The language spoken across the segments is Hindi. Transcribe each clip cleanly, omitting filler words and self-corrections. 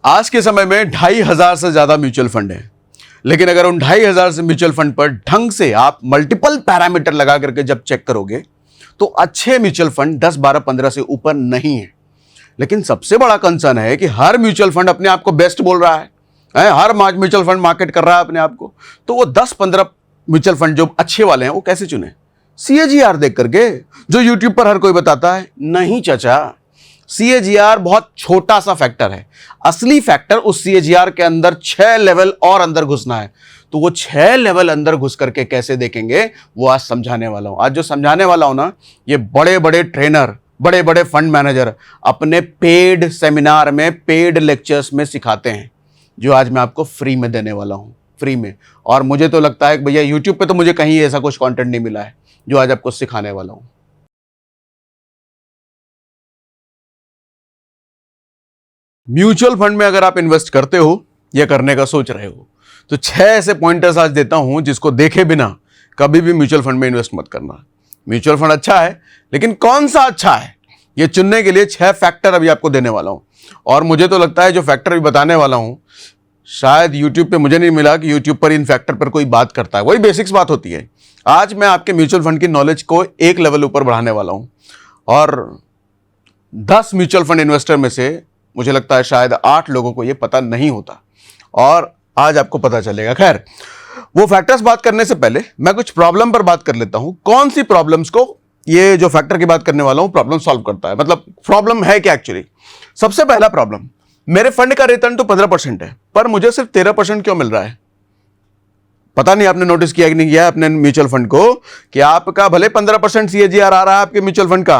आज के समय में 2,500 से ज्यादा म्यूचुअल फंड है, लेकिन अगर उन 2,500 से म्यूचुअल फंड पर ढंग से आप मल्टीपल पैरामीटर लगा करके जब चेक करोगे तो अच्छे म्यूचुअल फंड 10, 12, 15 से ऊपर नहीं है। लेकिन सबसे बड़ा कंसर्न है कि हर म्यूचुअल फंड अपने आप को बेस्ट बोल रहा है, हर म्यूचुअल फंड मार्केट कर रहा है अपने आप को, तो वो 10-15 म्यूचुअल फंड जो अच्छे वाले हैं वो कैसे चुने? CAGR देख करके, जो यूट्यूब पर हर कोई बताता है? नहीं चाचा, CAGR बहुत छोटा सा फैक्टर है। असली फैक्टर उस CAGR के अंदर 6 लेवल और अंदर घुसना है। तो वो 6 लेवल अंदर घुस करके कैसे देखेंगे वो आज समझाने वाला हूं। आज जो समझाने वाला हूं ना, ये बड़े बड़े ट्रेनर, बड़े बड़े फंड मैनेजर अपने पेड सेमिनार में, पेड लेक्चर्स में सिखाते हैं, जो आज मैं आपको फ्री में देने वाला हूं, फ्री में। और मुझे तो लगता है कि भैया यूट्यूब पे तो मुझे कहीं ऐसा कुछ कंटेंट नहीं मिला है जो आज आपको सिखाने वाला हूं। म्यूचुअल फंड में अगर आप इन्वेस्ट करते हो या करने का सोच रहे हो तो 6 ऐसे पॉइंटर्स आज देता हूं जिसको देखे बिना कभी भी म्यूचुअल फंड में इन्वेस्ट मत करना। म्यूचुअल फंड अच्छा है, लेकिन कौन सा अच्छा है ये चुनने के लिए 6 फैक्टर अभी आपको देने वाला हूं। और मुझे तो लगता है जो फैक्टर अभी बताने वाला हूं, शायद यूट्यूब पे मुझे नहीं मिला कि यूट्यूब पर इन फैक्टर पर कोई बात करता है। वही बेसिक्स बात होती है। आज मैं आपके म्यूचुअल फंड की नॉलेज को एक लेवल ऊपर बढ़ाने वाला हूं। और 10 म्यूचुअल फंड इन्वेस्टर में से मुझे लगता है शायद 8 लोगों को ये पता नहीं होता, और आज आपको पता चलेगा। खैर, वो फैक्टर्स बात करने से पहले मैं कुछ प्रॉब्लम पर बात कर लेता हूं। कौन सी प्रॉब्लम्स को ये जो फैक्टर की बात करने वाला हूं प्रॉब्लम सॉल्व करता है, मतलब प्रॉब्लम है क्या एक्चुअली। सबसे पहला प्रॉब्लम, मेरे फंड का रिटर्न तो 15% है, पर मुझे सिर्फ 13% क्यों मिल रहा है? पता नहीं आपने नोटिस किया कि नहीं किया अपने म्यूचुअल फंड को, कि आपका भले 15% CAGR आ रहा है आपके म्यूचुअल फंड का,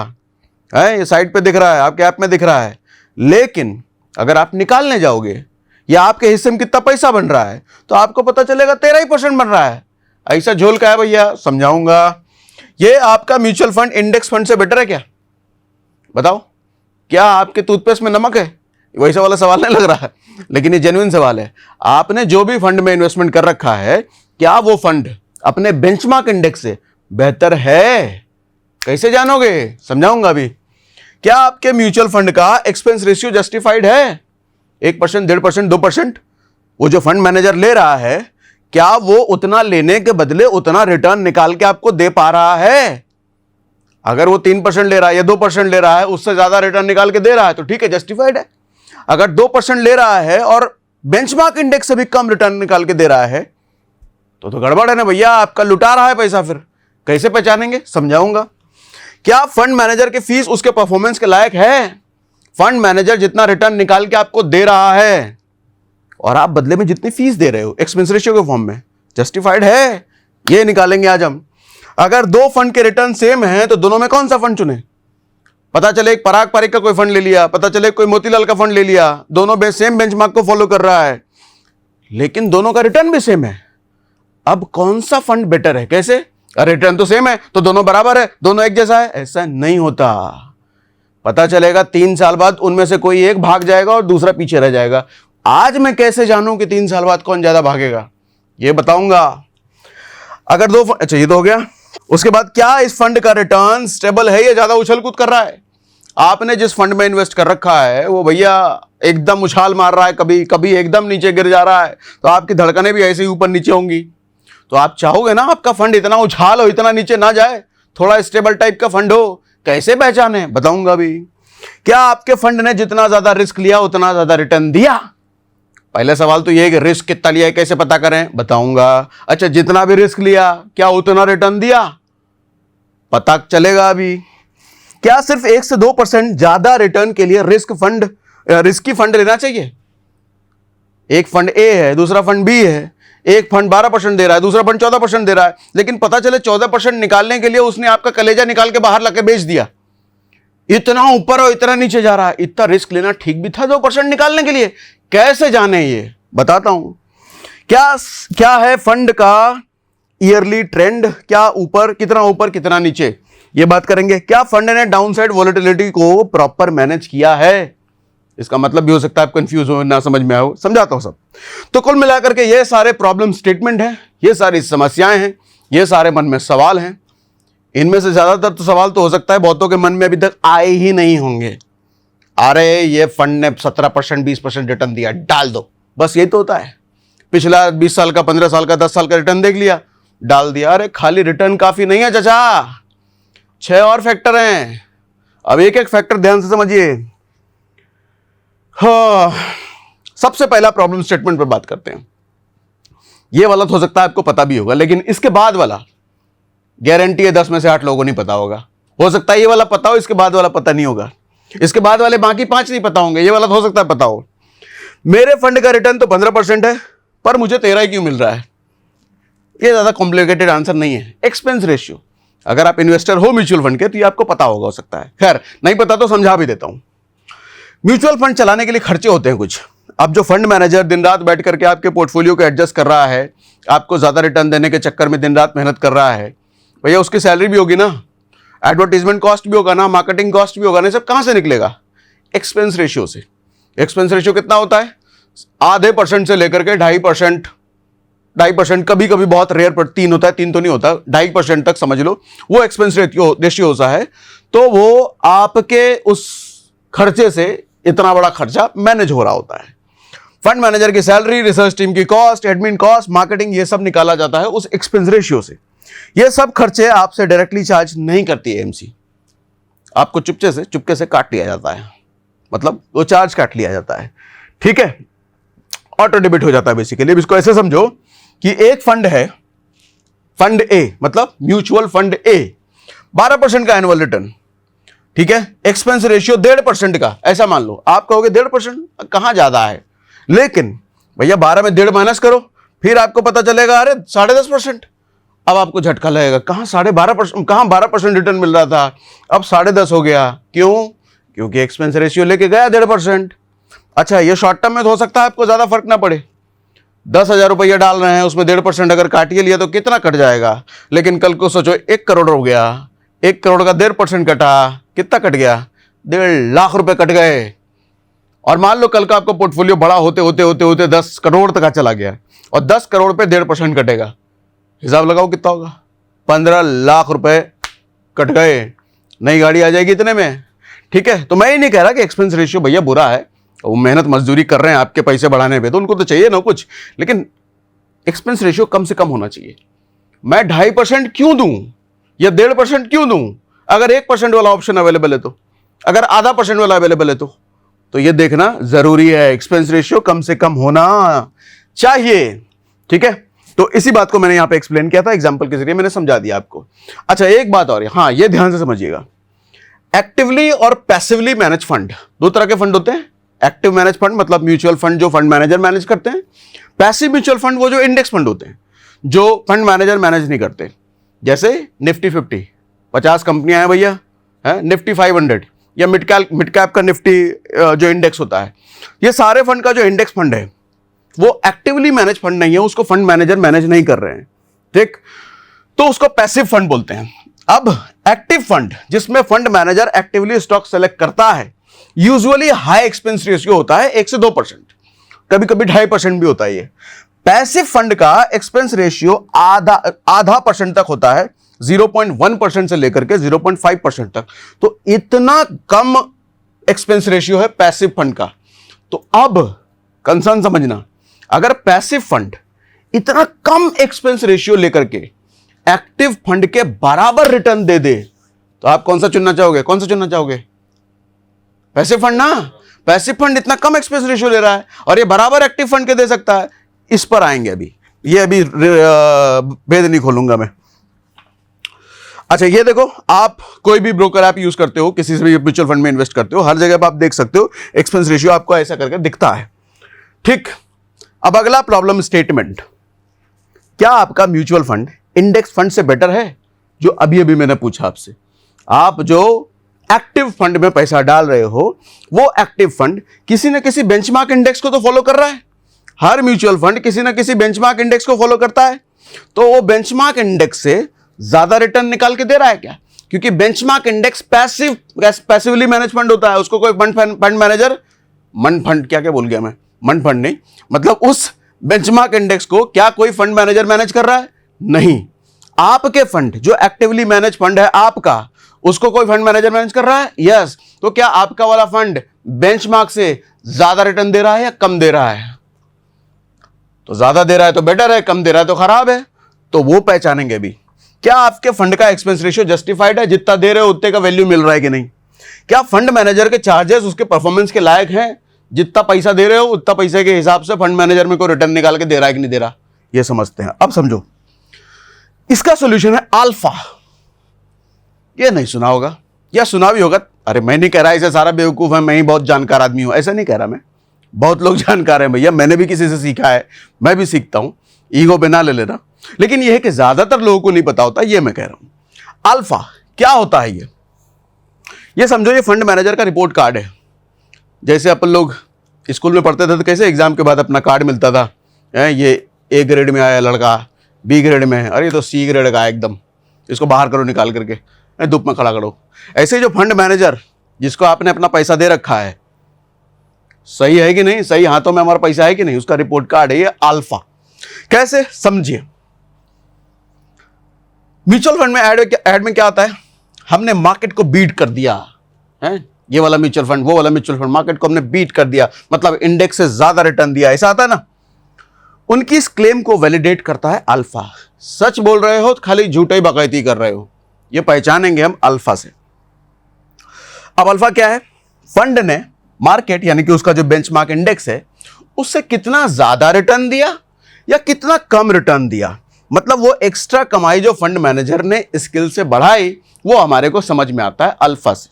है ये साइट पे दिख रहा है, आपके ऐप में दिख रहा है, लेकिन अगर आप निकालने जाओगे या आपके हिस्से में कितना पैसा बन रहा है तो आपको पता चलेगा 13% बन रहा है। ऐसा झोल का है भैया, समझाऊंगा। ये आपका म्यूचुअल फंड इंडेक्स फंड से बेटर है क्या? बताओ, क्या आपके टूथपेस्ट में नमक है? वैसा वाला सवाल नहीं लग रहा है, लेकिन ये जेन्युइन सवाल है। आपने जो भी फंड में इन्वेस्टमेंट कर रखा है, क्या वो फंड अपने बेंचमार्क इंडेक्स से बेहतर है? कैसे जानोगे? समझाऊंगा अभी। क्या आपके म्यूचुअल फंड का एक्सपेंस रेशियो जस्टिफाइड है? 1%, 1.5%, 2%? वो जो फंड मैनेजर ले रहा है, क्या वो उतना लेने के बदले उतना रिटर्न निकाल के आपको दे पा रहा है? अगर वो 3% ले रहा है या 2% ले रहा है, उससे ज्यादा रिटर्न निकाल के दे रहा है तो ठीक है, जस्टिफाइड है। अगर 2% ले रहा है और बेंचमार्क इंडेक्स से भी कम रिटर्न निकाल के दे रहा है तो गड़बड़ है ना भैया, आपका लुटा रहा है पैसा। फिर कैसे पहचानेंगे? समझाऊंगा। क्या फंड मैनेजर की फीस उसके परफॉर्मेंस के लायक है? फंड मैनेजर जितना रिटर्न निकाल के आपको दे रहा है और आप बदले में जितनी फीस दे रहे हो एक्सपेंस रेशियो के फॉर्म में, जस्टिफाइड है? ये निकालेंगे आज हम। अगर 2 फंड के रिटर्न सेम हैं तो दोनों में कौन सा फंड चुने? पता चले एक पराग पारिक का कोई फंड ले लिया, पता चले कोई मोतीलाल का फंड ले लिया, दोनों सेम बेंचमार्क को फॉलो कर रहा है, लेकिन दोनों का रिटर्न भी सेम है। अब कौन सा फंड बेटर है? कैसे? रिटर्न तो सेम है तो दोनों बराबर है, दोनों एक जैसा है? ऐसा नहीं होता। पता चलेगा 3 साल बाद उनमें से कोई एक भाग जाएगा और दूसरा पीछे रह जाएगा। आज मैं कैसे जानूं कि 3 साल बाद कौन ज्यादा भागेगा? ये बताऊंगा। अगर 2 अच्छा, ये तो हो गया। उसके बाद, क्या इस फंड का रिटर्न स्टेबल है या ज्यादा उछल कूद कर रहा है? आपने जिस फंड में इन्वेस्ट कर रखा है वो भैया एकदम उछाल मार रहा है, कभी कभी एकदम नीचे गिर जा रहा है, तो आपकी धड़कनें भी ऐसे ही ऊपर नीचे होंगी। तो आप चाहोगे ना आपका फंड इतना उछाल हो, इतना नीचे ना जाए, थोड़ा स्टेबल टाइप का फंड हो। कैसे पहचाने? बताऊंगा अभी। क्या आपके फंड ने जितना ज्यादा रिस्क लिया उतना ज्यादा रिटर्न दिया? पहले सवाल तो ये कि रिस्क कितना लिया है कैसे पता करें? बताऊंगा। अच्छा, जितना भी रिस्क लिया क्या उतना रिटर्न दिया? पता चलेगा अभी। क्या सिर्फ 1 से 2% ज्यादा रिटर्न के लिए रिस्की फंड लेना चाहिए? एक फंड ए है, दूसरा फंड बी है, एक फंड 12% दे रहा है, दूसरा फंड 14% दे रहा है, लेकिन पता चले 14% निकालने के लिए उसने आपका कलेजा निकाल के बाहर लाके बेच दिया। इतना ऊपर और इतना नीचे जा रहा है। इतना रिस्क लेना ठीक भी था 2% निकालने के लिए? कैसे जाने? ये बताता हूं। क्या है फंड का ईयरली ट्रेंड? क्या ऊपर, कितना ऊपर कितना नीचे, ये बात करेंगे। क्या फंड ने डाउनसाइड वोलेटिलिटी को प्रॉपर मैनेज किया है? इसका मतलब भी हो सकता है आप कंफ्यूज हो, ना समझ में आओ, समझाता हूं सब। तो कुल मिलाकर के ये सारे प्रॉब्लम स्टेटमेंट हैं, ये सारी समस्याएं हैं, ये सारे मन में सवाल हैं। इनमें से ज्यादातर तो सवाल तो हो सकता है बहुतों के मन में अभी तक आए ही नहीं होंगे। अरे ये फंड ने 17% 20% रिटर्न दिया, डाल दो, बस यही तो होता है। पिछला 20 साल का, 15 साल का, 10 साल का रिटर्न देख लिया, डाल दिया। अरे खाली रिटर्न काफी नहीं है चाचा, 6 और फैक्टर हैं। अब एक एक फैक्टर ध्यान से समझिए। हाँ, सबसे पहला प्रॉब्लम स्टेटमेंट पर बात करते हैं। ये वाला तो हो सकता है आपको पता भी होगा, लेकिन इसके बाद वाला गारंटी है 10 में से 8 लोगों को नहीं पता होगा। हो सकता है ये वाला पता हो, इसके बाद वाला पता नहीं होगा, इसके बाद वाले बाकी 5 नहीं पता होंगे, ये वाला तो हो सकता है पता हो। मेरे फंड का रिटर्न तो 15% है, पर मुझे 13 क्यों मिल रहा है? ये ज्यादा कॉम्प्लिकेटेड आंसर नहीं है। एक्सपेंस रेशियो, अगर आप इन्वेस्टर हो म्यूचुअल फंड के तो ये आपको पता होगा, हो सकता है। खैर नहीं पता तो समझा भी देता हूं। म्यूचुअल फंड चलाने के लिए खर्चे होते हैं कुछ। अब जो फंड मैनेजर दिन रात बैठ करके आपके पोर्टफोलियो को एडजस्ट कर रहा है, आपको ज्यादा रिटर्न देने के चक्कर में दिन रात मेहनत कर रहा है, भैया उसकी सैलरी भी होगी ना, एडवर्टीजमेंट कॉस्ट भी होगा ना, मार्केटिंग कॉस्ट भी होगा ना, सब कहां से निकलेगा? एक्सपेंस रेशियो से। एक्सपेंस रेशियो कितना होता है? आधे % से लेकर के 2.5%, कभी कभी बहुत रेयर पर 3 होता है, 3 तो नहीं होता, 2.5% तक समझ लो, वो एक्सपेंस रेशियो होता है। तो वो आपके उस खर्चे से इतना बड़ा खर्चा मैनेज हो रहा होता है। फंड मैनेजर की सैलरी, रिसर्च टीम की कॉस्ट, एडमिन कॉस्ट, मार्केटिंग, ये सब निकाला जाता है उस एक्सपेंस रेशियो से। ये सब खर्चे आपसे डायरेक्टली चार्ज नहीं करती है एएमसी, आपको चुपके से काट लिया जाता है, मतलब वो चार्ज काट लिया जाता है, ठीक है, ऑटो डेबिट हो जाता है बेसिकली। अब इसको ऐसे समझो कि एक फंड है, फंड ए, मतलब म्यूचुअल फंड ए, 12% का एनुअल रिटर्न, ठीक है, एक्सपेंस रेशियो 1.5% का, ऐसा मान लो। आप कहोगे 1.5% कहां ज्यादा है, लेकिन भैया 12 में 1.5 माइनस करो, फिर आपको पता चलेगा अरे 10.5%। अब आपको झटका लगेगा, कहां 12.5%, कहां 12% रिटर्न मिल रहा था, अब 10.5 हो गया। क्यों? क्योंकि एक्सपेंस रेशियो लेके गया 1.5%। अच्छा, ये शॉर्ट टर्म में तो हो सकता है आपको ज्यादा फर्क ना पड़े, 10,000 रुपया डाल रहे हैं, उसमें 1.5% अगर काटिए लिया तो कितना कट जाएगा। लेकिन कल को सोचो 1 करोड़ हो गया, 1 करोड़ का 1.5% कटा, कितना कट गया? 1.5 लाख रुपए कट गए। और मान लो कल का आपका पोर्टफोलियो बड़ा होते होते 10 करोड़ तक चला गया, और 10 करोड़ पे 1.5% कटेगा, हिसाब लगाओ कितना होगा? 15 लाख रुपए कट गए। नई गाड़ी आ जाएगी इतने में, ठीक है। तो मैं ही नहीं कह रहा कि एक्सपेंस रेशियो भैया बुरा है, वो मेहनत मजदूरी कर रहे हैं आपके पैसे बढ़ाने पे, तो उनको तो चाहिए ना कुछ, लेकिन एक्सपेंस रेशियो कम से कम होना चाहिए। मैं 2.5% क्यों दूं या 1.5% क्यों दूं अगर 1% वाला ऑप्शन अवेलेबल है तो, अगर आधा % वाला अवेलेबल है तो ये देखना जरूरी है, एक्सपेंस रेशियो कम से कम होना चाहिए, ठीक है। तो इसी बात को मैंने यहां पे एक्सप्लेन किया था, एग्जांपल के जरिए मैंने समझा दिया आपको। अच्छा, एक बात और, हाँ ये ध्यान से समझिएगा, एक्टिवली और पैसिवली मैनेज फंड, 2 तरह के फंड होते हैं। एक्टिव मैनेज फंड मतलब म्यूचुअल फंड जो फंड मैनेजर मैनेज करते हैं, पैसिव म्यूचुअल फंड वो जो इंडेक्स फंड होते हैं, जो फंड मैनेजर मैनेज नहीं करते। जैसे निफ्टी 50 कंपनियां हैं भैया, है निफ्टी 500 या मिड कैप का निफ्टी जो इंडेक्स होता है, ये सारे फंड का जो इंडेक्स फंड है वो एक्टिवली मैनेज फंड नहीं है, उसको फंड मैनेजर मैनेज नहीं कर रहे हैं, ठीक, तो उसको पैसिव फंड बोलते हैं। अब एक्टिव फंड जिसमें fund manager actively stock select करता है, यूजुअली हाई एक्सपेंस रेशियो होता है 1 से 2%, कभी कभी 2.5% भी होता है। ये पैसिव फंड का एक्सपेंस रेशियो आधा % तक होता है, 0.1% से लेकर के 0.5% तक। तो इतना कम एक्सपेंस रेशियो है पैसिव फंड का। तो अब कंसर्न समझना, अगर पैसिव फंड इतना कम एक्सपेंस रेशियो लेकर के एक्टिव फंड के बराबर रिटर्न दे दे, तो आप कौन सा चुनना चाहोगे? कौन सा चुनना चाहोगे? पैसिव फंड ना। पैसिव फंड इतना कम एक्सपेंस रेशियो ले रहा है और ये बराबर एक्टिव फंड के दे सकता है। इस पर आएंगे अभी, ये अभी भेद नहीं खोलूंगा मैं। अच्छा, ये देखो, आप कोई भी ब्रोकर ऐप यूज करते हो, किसी से भी म्यूचुअल फंड में इन्वेस्ट करते हो, हर जगह पर आप देख सकते हो एक्सपेंस रेशियो आपको ऐसा करके दिखता है, ठीक। अब अगला प्रॉब्लम स्टेटमेंट, क्या आपका म्यूचुअल फंड इंडेक्स फंड से बेटर है? जो अभी अभी मैंने पूछा आपसे, आप जो एक्टिव फंड में पैसा डाल रहे हो, वो एक्टिव फंड किसी न किसी बेंचमार्क इंडेक्स को तो फॉलो कर रहा है। हर म्यूचुअल फंड किसी न किसी बेंचमार्क इंडेक्स को फॉलो करता है, तो वो बेंचमार्क इंडेक्स से ज्यादा रिटर्न निकाल के दे रहा है क्या? क्योंकि benchmark index passively manage fund होता है, उसको कोई फंड मैनेजर, क्या बोल गया मैं, मन फंड नहीं, मतलब उस बेंचमार्क इंडेक्स को क्या कोई फंड मैनेजर मैनेज कर रहा है? नहीं। आपके फंड जो एक्टिवली मैनेज फंड है आपका, उसको कोई फंड मैनेजर मैनेज कर रहा है? यस। तो क्या आपका वाला फंड बेंचमार्क से ज्यादा रिटर्न दे रहा है या कम दे रहा है? तो ज्यादा दे रहा है तो बेटर है, कम दे रहा है तो खराब है। तो वो पहचानेंगे भी, क्या आपके फंड का एक्सपेंस रेशियो जस्टिफाइड है, जितना दे रहे हो उतने का वैल्यू मिल रहा है कि नहीं? क्या फंड मैनेजर के चार्जेस उसके परफॉर्मेंस के लायक हैं, जितना पैसा दे रहे हो उतना पैसे के हिसाब से फंड मैनेजर में को रिटर्न निकाल के दे रहा है कि नहीं दे रहा, ये समझते हैं। अब समझो, इसका सॉल्यूशन है अल्फा। ये नहीं सुना होगा या सुना भी होगा। अरे मैं नहीं कह रहा ऐसे सारा बेवकूफ है, मैं ही बहुत जानकार आदमी हूं, ऐसा नहीं कह रहा मैं। बहुत लोग जानकार हैं भैया, मैंने भी किसी से सीखा है, मैं भी सीखता हूं, ईगो पे ना ले लेना। लेकिन यह है कि ज्यादातर लोगों को नहीं पता होता, ये मैं कह रहा हूं। अल्फा क्या होता है? ये समझो, ये फंड मैनेजर का रिपोर्ट कार्ड है। जैसे अपन लोग स्कूल में पढ़ते थे तो कैसे एग्जाम के बाद अपना कार्ड मिलता था, ये ए ग्रेड में आया लड़का, बी ग्रेड में है, अरे तो सी ग्रेड का एकदम, इसको बाहर करो निकाल करके, धूप में खड़ा करो। ऐसे जो फंड मैनेजर जिसको आपने अपना पैसा दे रखा है, सही है कि नहीं, सही हाथों में हमारा पैसा है कि नहीं, उसका रिपोर्ट कार्ड है ये अल्फा। कैसे समझिए, म्यूचुअल फंड में ऐड में क्या आता है, हमने मार्केट को बीट कर दिया है, ये वाला म्यूचुअल फंड वो वाला म्यूचुअल फंड, मार्केट को हमने बीट कर दिया, मतलब इंडेक्स से ज्यादा रिटर्न दिया, ऐसा आता है ना। उनकी इस क्लेम को वैलिडेट करता है अल्फा। सच बोल रहे हो तो खाली झूठे बकैती कर रहे हो, ये पहचानेंगे हम अल्फा से। अब अल्फा क्या है? फंड ने मार्केट यानी कि उसका जो बेंचमार्क इंडेक्स है उससे कितना ज्यादा रिटर्न दिया या कितना कम रिटर्न दिया, मतलब वो एक्स्ट्रा कमाई जो फंड मैनेजर ने स्किल से बढ़ाई, वो हमारे को समझ में आता है अल्फा से।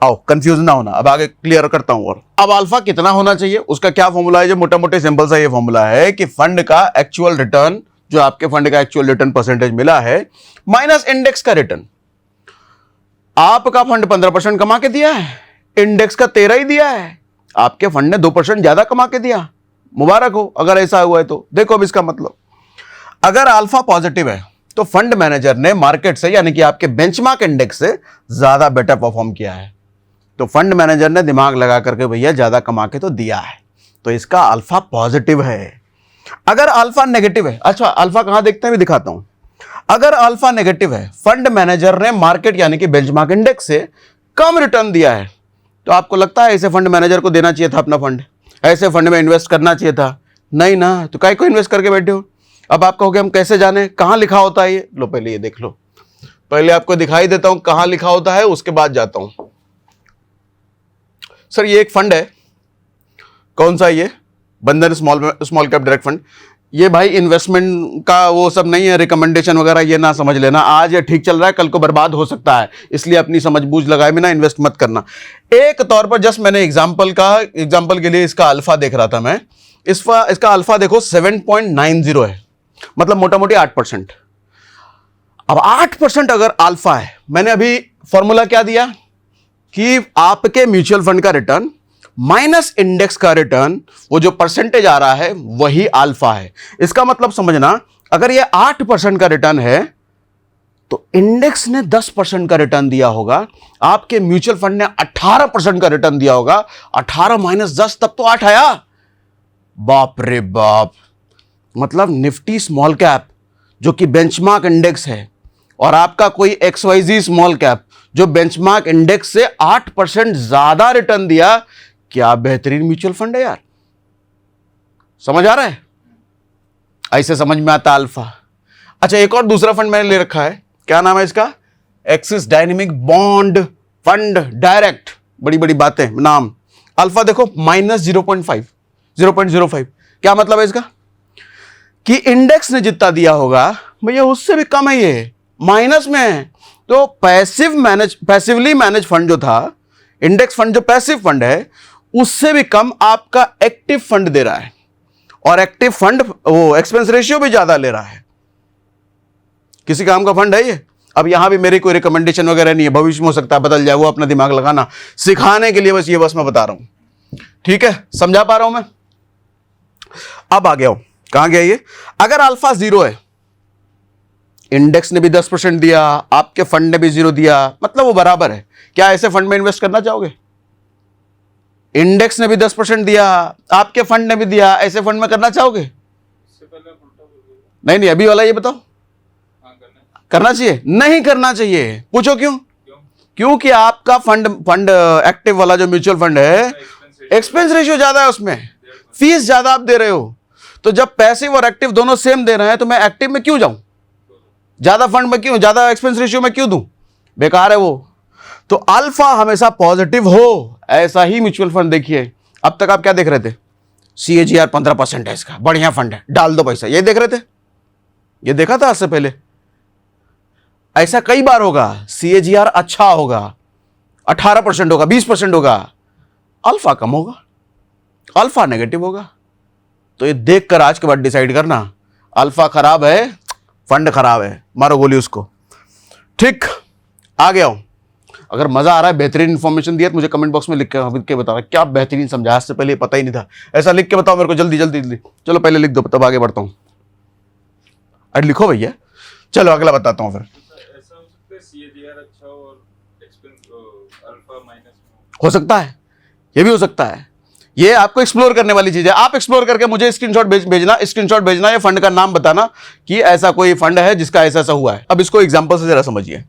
आओ कंफ्यूज ना होना, अब आगे क्लियर करता हूं। और अब अल्फा कितना होना चाहिए, उसका क्या फॉर्मूला है? जो मोटा मोटे सिंपल सा ये फॉर्मूला है कि फंड का एक्चुअल रिटर्न, जो आपके फंड का एक्चुअल रिटर्न परसेंटेज मिला है, माइनस इंडेक्स का रिटर्न। आपका फंड 15% कमा के दिया है, इंडेक्स का 13 ही दिया है, आपके फंड ने 2% ज्यादा कमा के दिया, मुबारक हो अगर ऐसा हुआ है तो। देखो अब इसका मतलब, अगर अल्फा पॉजिटिव है तो फंड मैनेजर ने मार्केट से यानी कि आपके बेंचमार्क इंडेक्स से ज्यादा बेटर परफॉर्म किया है, तो फंड मैनेजर ने दिमाग लगा करके भैया ज्यादा कमा के तो दिया है, तो इसका अल्फा पॉजिटिव है। अगर अल्फा नेगेटिव है, अच्छा अल्फा कहां देखते हैं, भी दिखाता हूं। अगर अल्फा नेगेटिव है, फंड मैनेजर ने मार्केट यानी कि बेंचमार्क इंडेक्स से कम रिटर्न दिया है, तो आपको लगता है ऐसे फंड मैनेजर को देना चाहिए था अपना फंड, ऐसे फंड में इन्वेस्ट करना चाहिए था? नहीं ना, तो काय को इन्वेस्ट करके बैठे हो। अब आप कहोगे हम कैसे जाने, कहां लिखा होता है ये? लो पहले ये देख लो, पहले आपको दिखाई देता हूं कहां लिखा होता है, उसके बाद जाता हूं। सर ये एक फंड है, कौन सा? ये बंधन स्मॉल कैप डायरेक्ट फंड। ये भाई इन्वेस्टमेंट का वो सब नहीं है, रिकमेंडेशन वगैरह ये ना समझ लेना। आज ये ठीक चल रहा है, कल को बर्बाद हो सकता है, इसलिए अपनी समझ बूझ लगाए बिना इन्वेस्ट मत करना। एक तौर पर जस्ट मैंने एग्जांपल के लिए इसका अल्फा देख रहा था मैं, इसका अल्फा देखो 7.90 है, मतलब मोटा मोटी 8%। अब 8% अगर अल्फा है, मैंने अभी फॉर्मूला क्या दिया कि आपके म्यूचुअल फंड का रिटर्न माइनस इंडेक्स का रिटर्न, वो जो परसेंटेज आ रहा है वही अल्फा है। इसका मतलब समझना, अगर ये 8% का रिटर्न है तो इंडेक्स ने 10% का रिटर्न दिया होगा, आपके म्यूचुअल फंड ने 18% का रिटर्न दिया होगा। 18 माइनस 10 तब तो 8 आया। बाप रे बाप, मतलब निफ्टी स्मॉल कैप जो कि बेंचमार्क इंडेक्स है और आपका कोई XYZ स्मॉल कैप जो बेंचमार्क इंडेक्स से 8% ज्यादा रिटर्न दिया, क्या बेहतरीन म्यूचुअल फंड है यार। समझ आ रहा है? ऐसे समझ में आता अल्फा। अच्छा एक और दूसरा फंड मैंने ले रखा है, क्या नाम है इसका? Axis dynamic bond fund direct, बड़ी बड़ी बातें नाम। अल्फा देखो माइनस 0.05। क्या मतलब है इसका? कि इंडेक्स ने जितना दिया होगा भैया उससे भी कम है, ये माइनस में है। तो पैसिवली मैनेज फंड जो था, इंडेक्स फंड जो पैसिव फंड है, उससे भी कम आपका एक्टिव फंड दे रहा है, और एक्टिव फंड वो एक्सपेंस रेशियो भी ज्यादा ले रहा है। किसी काम का फंड है ये। अब यहां भी मेरी कोई रिकमेंडेशन वगैरह नहीं है, भविष्य में हो सकता है बदल जाए, वो अपना दिमाग लगाना, सिखाने के लिए बस ये बस मैं बता रहा हूं, ठीक है? समझा पा रहा हूं मैं? अब आ गया हूं, कहां गया ये? अगर अल्फा 0 है, इंडेक्स ने भी 10% दिया, आपके फंड ने भी 0 दिया, मतलब वो बराबर है, क्या ऐसे फंड में इन्वेस्ट करना चाहोगे? इंडेक्स ने भी 10% दिया, आपके फंड ने भी दिया, ऐसे फंड में करना चाहोगे? नहीं, अभी वाला ये बताओ। करना चाहिए? नहीं करना चाहिए। पूछो क्यों? क्योंकि आपका फंड एक्टिव वाला जो म्यूचुअल फंड है, एक्सपेंस रेशियो ज्यादा है, उसमें फीस ज्यादा आप दे रहे हो। तो जब पैसिव और एक्टिव दोनों सेम दे रहे हैं तो मैं एक्टिव में क्यों जाऊं, ज्यादा फंड में क्यों, ज्यादा एक्सपेंस रेशियो में क्यों दूं, बेकार है वो। तो अल्फा हमेशा पॉजिटिव हो, ऐसा ही म्यूचुअल फंड देखिए। अब तक आप क्या देख रहे थे, CAGR 15% है इसका, बढ़िया फंड है, डाल दो पैसा, ये देख रहे थे, ये देखा था आज से पहले। ऐसा कई बार होगा, CAGR अच्छा होगा, 18% होगा, 20% होगा, अल्फा कम होगा, अल्फा नेगेटिव होगा। तो ये देखकर आज के बाद डिसाइड करना, अल्फा खराब है, फंड खराब है, मारो गोली उसको। ठीक, आ गया हूं। अगर मजा आ रहा है, बेहतरीन इंफॉर्मेशन दिया तो मुझे कमेंट बॉक्स में लिख के बताओ क्या बेहतरीन समझा, आज से पहले पता ही नहीं था। ऐसा लिख के बताओ मेरे को, जल्दी जल्दी जल्दी। चलो पहले लिख दो, तब आगे बढ़ता हूं। अरे लिखो भैया, चलो अगला बताता हूं फिर। ऐसा हो सकता है CAGR अच्छा हो और एक्सपेंस अल्फा माइनस हो सकता है, ये भी हो सकता है। ये आपको एक्सप्लोर करने वाली चीज है, आप एक्सप्लोर करके मुझे स्क्रीनशॉट भेजना, ये फंड का नाम बताना कि ऐसा कोई फंड है जिसका ऐसा ऐसा हुआ है। अब इसको एग्जांपल से जरा समझिए।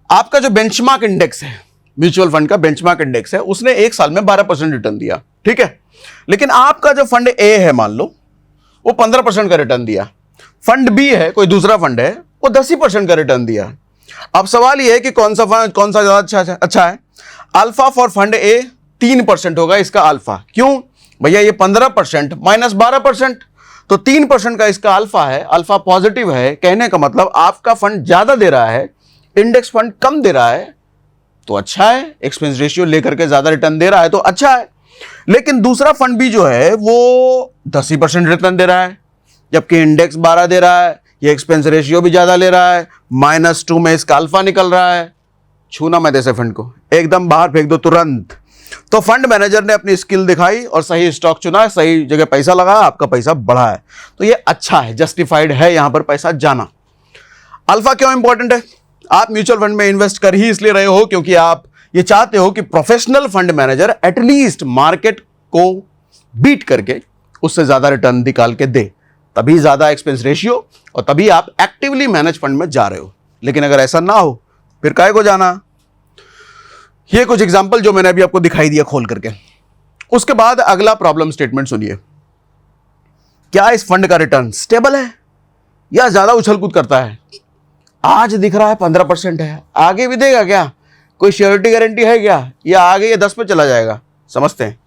आपका जो बेंचमार्क इंडेक्स है, म्यूचुअल फंड का बेंचमार्क इंडेक्स है, उसने एक साल में 12% रिटर्न दिया, ठीक है। लेकिन आपका जो फंड ए है, मान लो वो 15% का रिटर्न दिया, फंड बी है, कोई दूसरा फंड है, वो 10% का रिटर्न दिया। अब सवाल ये है कि कौन सा ज्यादा अच्छा है। अल्फा फॉर फंड ए 3% होगा इसका अल्फा। क्यों भैया, ये 15% माइनस 12%, तो 3% का इसका अल्फा है, अल्फा पॉजिटिव है। कहने का मतलब आपका फंड ज्यादा दे रहा है, इंडेक्स फंड कम दे रहा है, तो अच्छा है। एक्सपेंस रेशियो लेकर के ज्यादा रिटर्न दे रहा है तो अच्छा है। लेकिन दूसरा फंड भी जो है वो 10% रिटर्न दे रहा है, जबकि इंडेक्स 12 दे रहा है, ये एक्सपेंस रेशियो भी ज्यादा ले रहा है, -2 में इसका अल्फा निकल रहा है। छूना मत ऐसे फंड को, एकदम बाहर फेंक दो तुरंत। तो फंड मैनेजर ने अपनी स्किल दिखाई और सही स्टॉक चुना, सही जगह पैसा लगाया, आपका पैसा बढ़ा है, तो ये अच्छा है, जस्टिफाइड है यहां पर पैसा जाना। अल्फा क्यों इंपॉर्टेंट है? आप म्यूचुअल फंड में इन्वेस्ट कर ही इसलिए रहे हो क्योंकि आप ये चाहते हो कि professional fund manager at least market को बीट करके उससे ज्यादा रिटर्न निकाल के दे, तभी ज्यादा एक्सपेंस रेशियो और तभी आप एक्टिवली मैनेज फंड में जा रहे हो। लेकिन अगर ऐसा ना हो फिर काहे को जाना। ये कुछ एग्जांपल जो मैंने अभी आपको दिखाई दिया खोल करके। उसके बाद अगला प्रॉब्लम स्टेटमेंट सुनिए। क्या इस फंड का रिटर्न स्टेबल है या ज्यादा उछल कूद करता है? आज दिख रहा है 15% है, आगे भी देगा क्या? कोई श्योरिटी गारंटी है क्या? या आगे ये 10 पे चला जाएगा? समझते हैं।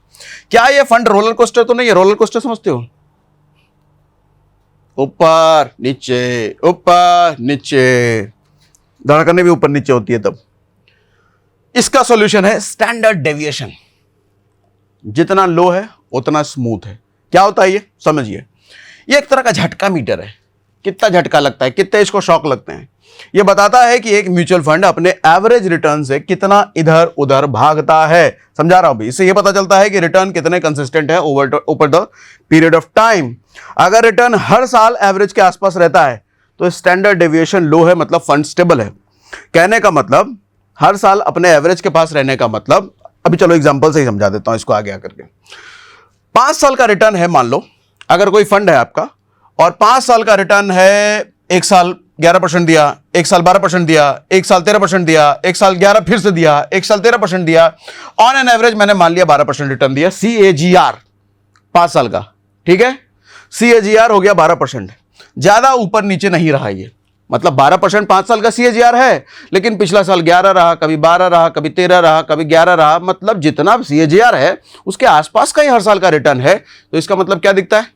क्या ये फंड रोलर कोस्टर तो नहीं है? रोलर कोस्टर समझते हो, ऊपर नीचे ऊपर नीचे, धड़कनें भी ऊपर नीचे होती है तब। इसका सॉल्यूशन है स्टैंडर्ड डेविएशन। जितना लो है उतना स्मूथ है। क्या होता है ये समझिए। ये एक तरह का झटका मीटर है, कितना झटका लगता है, कितने इसको शॉक लगते हैं। ये बताता है कि एक म्यूचुअल फंड अपने एवरेज रिटर्न से कितना इधर उधर भागता है। समझा रहा हूं भाई। इससे ये पता चलता है कि रिटर्न कितने कंसिस्टेंट है over the period of time. अगर रिटर्न हर साल एवरेज के आसपास रहता है तो स्टैंडर्ड डेविएशन लो है, मतलब फंड स्टेबल है। कहने का मतलब हर साल अपने एवरेज के पास रहने का मतलब, अभी चलो एग्जांपल से ही समझा देता हूं इसको आगे आकर के। 5 साल का रिटर्न है मान लो, अगर कोई फंड है आपका और 5 साल का रिटर्न है, एक साल 11% दिया, एक साल 12% दिया, एक साल 13% दिया, एक साल 11 फिर से दिया, एक साल 13% दिया, ऑन एन एवरेज मैंने मान लिया 12% रिटर्न दिया। CAGR 5 साल का, ठीक है, CAGR हो गया 12%। ज्यादा ऊपर नीचे नहीं रहा ये, मतलब 12% 5 साल का CAGR है, लेकिन पिछला साल 11 रहा, कभी 12 रहा, कभी 13 रहा, कभी 11 रहा, मतलब जितना CAGR है उसके आसपास का ही हर साल का रिटर्न है। तो इसका मतलब क्या दिखता है?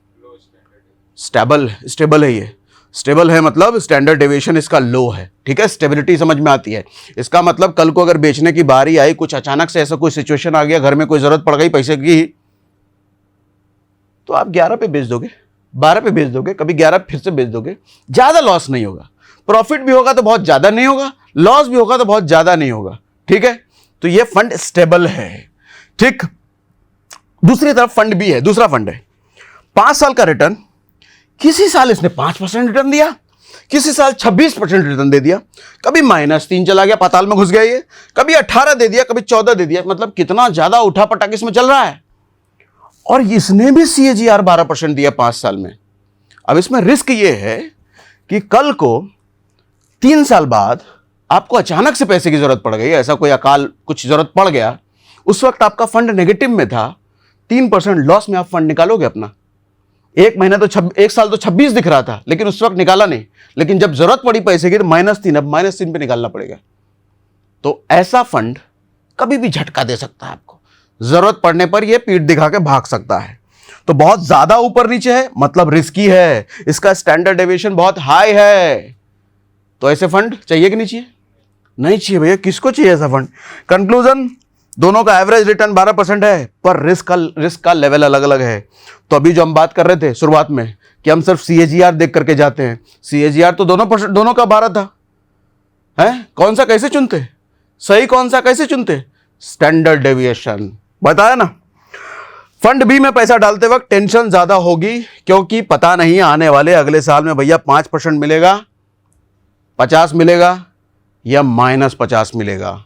स्टेबल है। ये स्टेबल है मतलब स्टैंडर्ड डेविएशन इसका लो है, ठीक है। स्टेबिलिटी समझ में आती है। इसका मतलब कल को अगर बेचने की बारी आई, कुछ अचानक से ऐसा कोई सिचुएशन आ गया, घर में कोई जरूरत पड़ गई पैसे की, तो आप 11 पे बेच दोगे, 12 पे बेच दोगे, कभी 11 फिर से बेच दोगे, ज्यादा लॉस नहीं होगा। प्रॉफिट भी होगा तो बहुत ज्यादा नहीं होगा, लॉस भी होगा तो बहुत ज्यादा नहीं होगा, ठीक है। तो ये फंड स्टेबल है, ठीक। दूसरी तरफ फंड भी है, दूसरा फंड है, 5 साल का रिटर्न, किसी साल इसने 5% रिटर्न दिया, किसी साल 26% रिटर्न दे दिया, कभी -3 चला गया, पाताल में घुस गया ये, कभी 18 दे दिया, कभी 14 दे दिया, मतलब कितना ज्यादा उठा पटक इसमें चल रहा है। और इसने भी CAGR 12% दिया 5 साल में। अब इसमें रिस्क ये है कि कल को 3 साल बाद आपको अचानक से पैसे की जरूरत पड़ गई, ऐसा कोई अकाल कुछ जरूरत पड़ गया, उस वक्त आपका फंड नेगेटिव में था, 3% लॉस में आप फंड निकालोगे अपना। एक महीना तो एक साल तो 26 दिख रहा था, लेकिन उस वक्त निकाला नहीं, लेकिन जब जरूरत पड़ी पैसे की तो -3, अब -3 पे निकालना पड़ेगा। तो ऐसा फंड कभी भी झटका दे सकता है आपको, जरूरत पड़ने पर यह पीठ दिखा के भाग सकता है। तो बहुत ज्यादा ऊपर नीचे है मतलब रिस्की है, इसका स्टैंडर्ड डेविएशन बहुत हाई है। तो ऐसे फंड चाहिए कि नहीं चाहिए? नहीं चाहिए भैया, किसको चाहिए ऐसा फंड? कंक्लूजन, दोनों का एवरेज रिटर्न 12% है, पर रिस्क का लेवल अलग अलग है। तो अभी जो हम बात कर रहे थे शुरुआत में कि हम सिर्फ CAGR देख करके जाते हैं, CAGR तो दोनों का 12 था, है? कौन सा कैसे चुनते? सही कौन सा कैसे चुनते? स्टैंडर्ड डेविएशन बताया ना। फंड बी में पैसा डालते वक्त टेंशन ज्यादा होगी, क्योंकि पता नहीं आने वाले अगले साल में भैया 5% मिलेगा, 50 मिलेगा या -50 मिलेगा।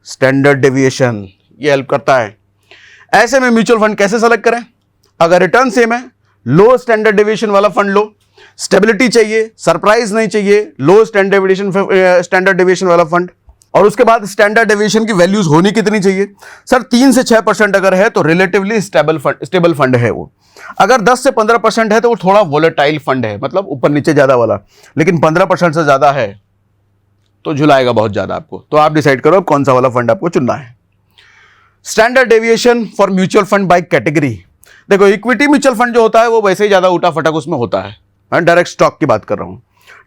स्टैंडर्ड डेविएशन ये हेल्प करता है। ऐसे में म्यूचुअल फंड कैसे सेलेक्ट करें? अगर रिटर्न सेम है, लो स्टैंडर्ड डेविएशन वाला फंड लो। स्टेबिलिटी चाहिए, सरप्राइज नहीं चाहिए, लो स्टैंडर्ड डेविएशन वाला फंड। और उसके बाद स्टैंडर्ड डेविएशन की वैल्यूज होनी कितनी चाहिए? सर 3 से 6% अगर है तो रिलेटिवली स्टेबल फंड है वो। अगर 10 से 15% है तो वो थोड़ा वोलेटाइल फंड है, मतलब ऊपर नीचे ज्यादा वाला। लेकिन 15% से ज्यादा है तो झुलाएगा बहुत ज्यादा आपको। तो आप डिसाइड करो कौन सा वाला फंड आपको चुनना है। Standard deviation for mutual fund by category. देखो, इक्विटी म्यूचुअल फंड जो होता है वो वैसे ही ज्यादा उठा फटक उसमें होता है, मैं डायरेक्ट स्टॉक की बात कर रहा हूं।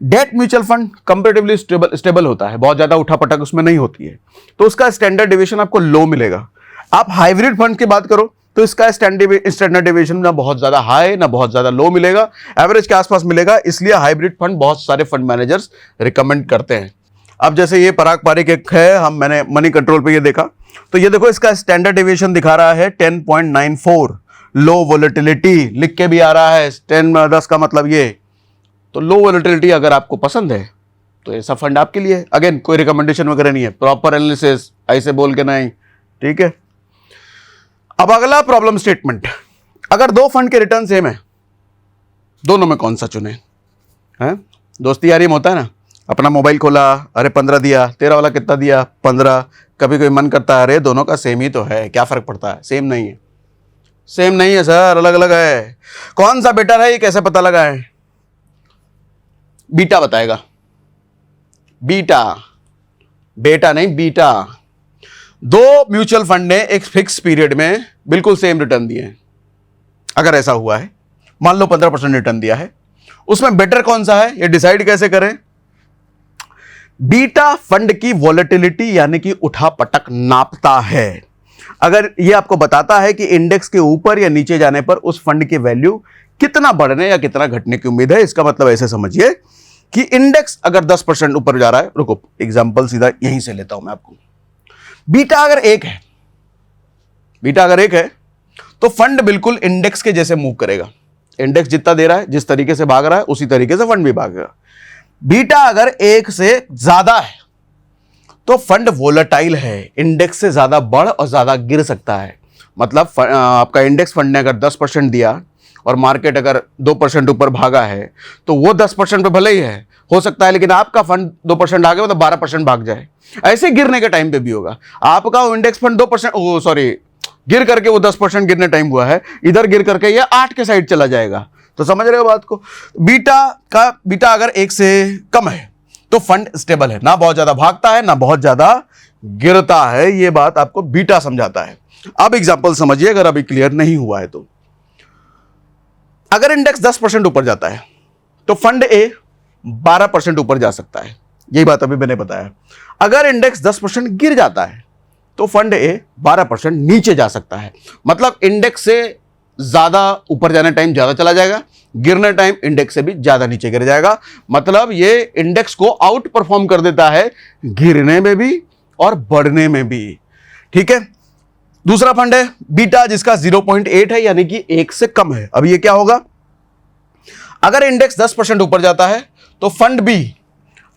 Debt mutual fund comparatively stable होता है, बहुत ज्यादा उठा पटक उसमें नहीं होती है, तो उसका स्टैंडर्ड डेविएशन आपको लो मिलेगा। आप हाइब्रिड फंड की बात करो तो इसका स्टैंडर्ड डेविएशन ना बहुत ज्यादा हाई ना बहुत ज्यादा लो मिलेगा, एवरेज के आसपास मिलेगा। इसलिए हाइब्रिड फंड बहुत सारे फंड मैनेजर्स रिकमेंड करते हैं। अब जैसे ये पराग पारिक एक है, मैंने मनी कंट्रोल पे ये देखा, तो ये देखो इसका स्टैंडर्ड डेविएशन दिखा रहा है 10.94, लो वोलेटिलिटी लिख के भी आ रहा है 10 का मतलब ये। तो लो वोलेटिलिटी अगर आपको पसंद है तो ऐसा फंड आपके लिए है। अगेन कोई रिकमेंडेशन वगैरह नहीं है, प्रॉपर एनालिसिस ऐसे बोल के नहीं, ठीक है। अब अगला प्रॉब्लम स्टेटमेंट, अगर दो फंड के रिटर्न सेम है, दोनों में कौन सा चुने? हैं, दोस्ती यारी में होता है ना, अपना मोबाइल खोला, अरे 15 दिया, तेरा वाला कितना दिया? 15। कभी कोई मन करता है अरे दोनों का सेम ही तो है, क्या फर्क पड़ता है? सेम नहीं है, सेम नहीं है सर, अलग अलग है। कौन सा बेटर है ये कैसे पता लगा है? बीटा बताएगा, बीटा, बेटा नहीं बीटा। दो म्यूचुअल फंड ने एक फिक्स पीरियड में बिल्कुल सेम रिटर्न दिए हैं, अगर ऐसा हुआ है, मान लो 15% रिटर्न दिया है, उसमें बेटर कौन सा है ये डिसाइड कैसे करें? बीटा फंड की वॉलेटिलिटी यानी कि उठा पटक नापता है। अगर ये आपको बताता है कि इंडेक्स के ऊपर या नीचे जाने पर उस फंड की वैल्यू कितना बढ़ने या कितना घटने की उम्मीद है, इसका मतलब ऐसे समझिए कि इंडेक्स अगर 10% ऊपर जा रहा है, रुको एग्जांपल सीधा यहीं से लेता हूं मैं आपको। बीटा अगर 1 है, बीटा अगर 1 है तो फंड बिल्कुल इंडेक्स के जैसे मूव करेगा। इंडेक्स जितना दे रहा है, जिस तरीके से भाग रहा है, उसी तरीके से फंड भी भागेगा। बीटा अगर 1 से ज्यादा है तो फंड वोलेटाइल है, इंडेक्स से ज्यादा बढ़ और ज्यादा गिर सकता है। मतलब आपका इंडेक्स फंड ने अगर 10% दिया और मार्केट अगर 2% ऊपर भागा है तो वो 10% पे भले ही है, हो सकता है, लेकिन आपका फंड 2% आगे मतलब 12% भाग जाए। ऐसे गिरने के टाइम पे भी होगा, आपका इंडेक्स फंड 2% गिर करके वो 10% गिरने टाइम हुआ है, इधर गिर करके ये 8 के साइड चला जाएगा। तो समझ रहे हो बात को? बीटा अगर 1 से कम है तो फंड स्टेबल है, ना बहुत ज्यादा भागता है ना बहुत ज्यादा गिरता है। ये बात आपको बीटा समझाता है। अब एग्जांपल समझिए अगर अभी क्लियर नहीं हुआ है तो। अगर इंडेक्स 10% ऊपर जाता है तो फंड ए 12% ऊपर जा सकता है, यही बात अभी मैंने बताया। अगर इंडेक्स 10% गिर जाता है तो फंड ए 12% नीचे जा सकता है। मतलब इंडेक्स से ज्यादा ऊपर जाने टाइम ज्यादा चला जाएगा, गिरने टाइम इंडेक्स से भी ज्यादा नीचे गिर जाएगा। मतलब ये इंडेक्स को आउट परफॉर्म कर देता है गिरने में भी और बढ़ने में भी, ठीक है। दूसरा फंड है बीटा जिसका 0.8 है यानी कि 1 से कम है। अब ये क्या होगा? अगर इंडेक्स 10% ऊपर जाता है तो फंड भी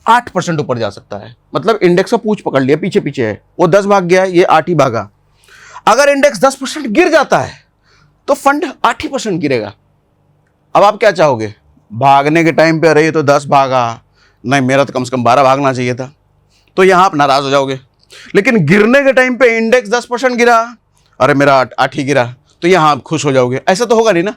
8% ऊपर जा सकता है। मतलब इंडेक्स का पूंछ पकड़ लिया, पीछे पीछे है, वो 10 भाग गया, ये 8 ही भागा। अगर इंडेक्स 10% गिर जाता है तो फंड 8% गिरेगा। अब आप क्या चाहोगे? भागने के टाइम पे अरे ये तो 10 भागा, नहीं मेरा तो कम से कम 12 भागना चाहिए था, तो यहां आप नाराज हो जाओगे। लेकिन गिरने के टाइम पे इंडेक्स 10% गिरा, अरे मेरा 8 ही गिरा, तो यहां आप खुश हो जाओगे। ऐसा तो होगा नहीं ना,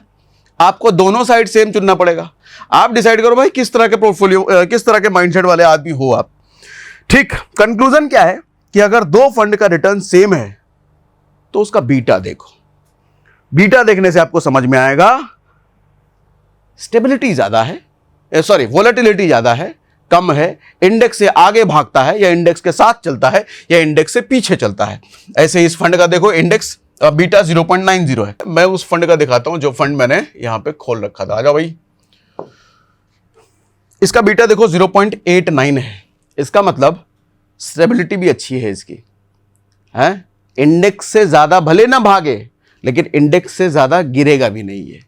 आपको दोनों साइड सेम चुनना पड़ेगा। आप डिसाइड करो भाई किस तरह के पोर्टफोलियो, किस तरह के माइंडसेट वाले आदमी हो आप। ठीक, कंक्लूजन क्या है कि अगर दो फंड का रिटर्न सेम है तो उसका बीटा देखो। बीटा देखने से आपको समझ में आएगा स्टेबिलिटी ज्यादा है, सॉरी वोलेटिलिटी ज्यादा है, कम है, इंडेक्स से आगे भागता है या इंडेक्स के साथ चलता है या इंडेक्स से पीछे चलता है। ऐसे इस फंड का देखो इंडेक्स बीटा 0.90 है। मैं उस फंड का दिखाता हूं जो फंड मैंने यहां पे खोल रखा था। आ जाओ भाई, इसका बीटा देखो 0.89 है। इसका मतलब स्टेबिलिटी भी अच्छी है इसकी, है, इंडेक्स से ज्यादा भले ना भागे लेकिन इंडेक्स से ज्यादा गिरेगा भी नहीं है,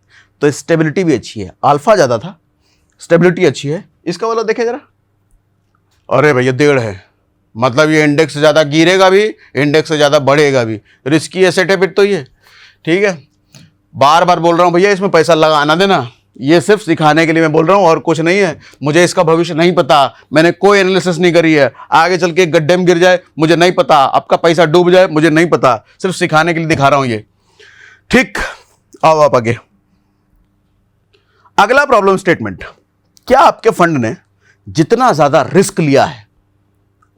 तो स्टेबिलिटी भी अच्छी है। अल्फा ज्यादा था, स्टेबिलिटी अच्छी है। इसका वाला देखे जरा, अरे भैया 1.5 है, मतलब ये इंडेक्स से ज्यादा गिरेगा भी, इंडेक्स से ज्यादा बढ़ेगा भी, रिस्की एसेट है फिर तो ये। ठीक है, बार बार बोल रहा हूं भैया इसमें पैसा लगाना देना, ये सिर्फ सिखाने के लिए मैं बोल रहा हूं और कुछ नहीं है। मुझे इसका भविष्य नहीं पता, मैंने कोई एनालिसिस नहीं करी है, आगे चल के गड्ढे में गिर जाए मुझे नहीं पता, आपका पैसा डूब जाए मुझे नहीं पता, सिर्फ सिखाने के लिए दिखा रहा हूं ये। ठीक, आओ आप आगे। अगला प्रॉब्लम स्टेटमेंट, क्या आपके फंड ने जितना ज्यादा रिस्क लिया है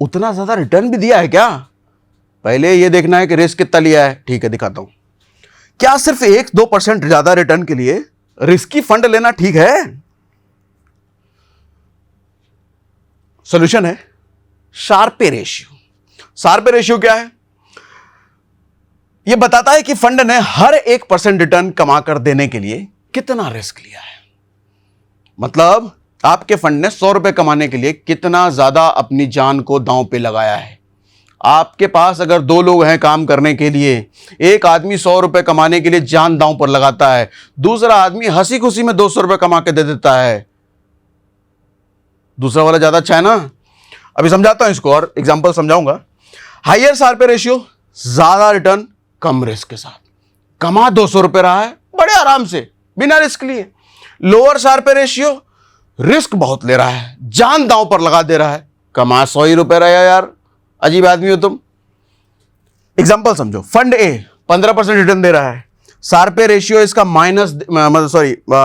उतना ज्यादा रिटर्न भी दिया है क्या? पहले यह देखना है कि रिस्क कितना लिया है। ठीक है, दिखाता हूं। क्या सिर्फ 1-2% ज्यादा रिटर्न के लिए रिस्की फंड लेना ठीक है? सॉल्यूशन है शार्पे रेशियो। शार्पे रेशियो क्या है? यह बताता है कि फंड ने हर 1% रिटर्न कमा कर देने के लिए कितना रिस्क लिया है। मतलब आपके फंड ने 100 रुपए कमाने के लिए कितना ज्यादा अपनी जान को दांव पे लगाया है। आपके पास अगर 2 लोग हैं काम करने के लिए, एक आदमी 100 रुपए कमाने के लिए जान दांव पर लगाता है, दूसरा आदमी हंसी खुशी में 200 रुपए कमा के दे देता है, दूसरा वाला ज्यादा अच्छा है ना। अभी समझाता हूं इसको और एग्जांपल समझाऊंगा। हायर शार्पे रेशियो, ज्यादा रिटर्न कम रिस्क के साथ, कमा 200 रुपए रहा है बड़े आराम से बिना रिस्क लिए। लोअर शार्पे रेशियो, रिस्क बहुत ले रहा है, जान दांव पर लगा दे रहा है, कमा 100 ही रुपए रहा है। यार अजीब आदमी हो तुम। एग्जांपल समझो, फंड ए 15% रिटर्न दे रहा है, शार्पे रेशियो इसका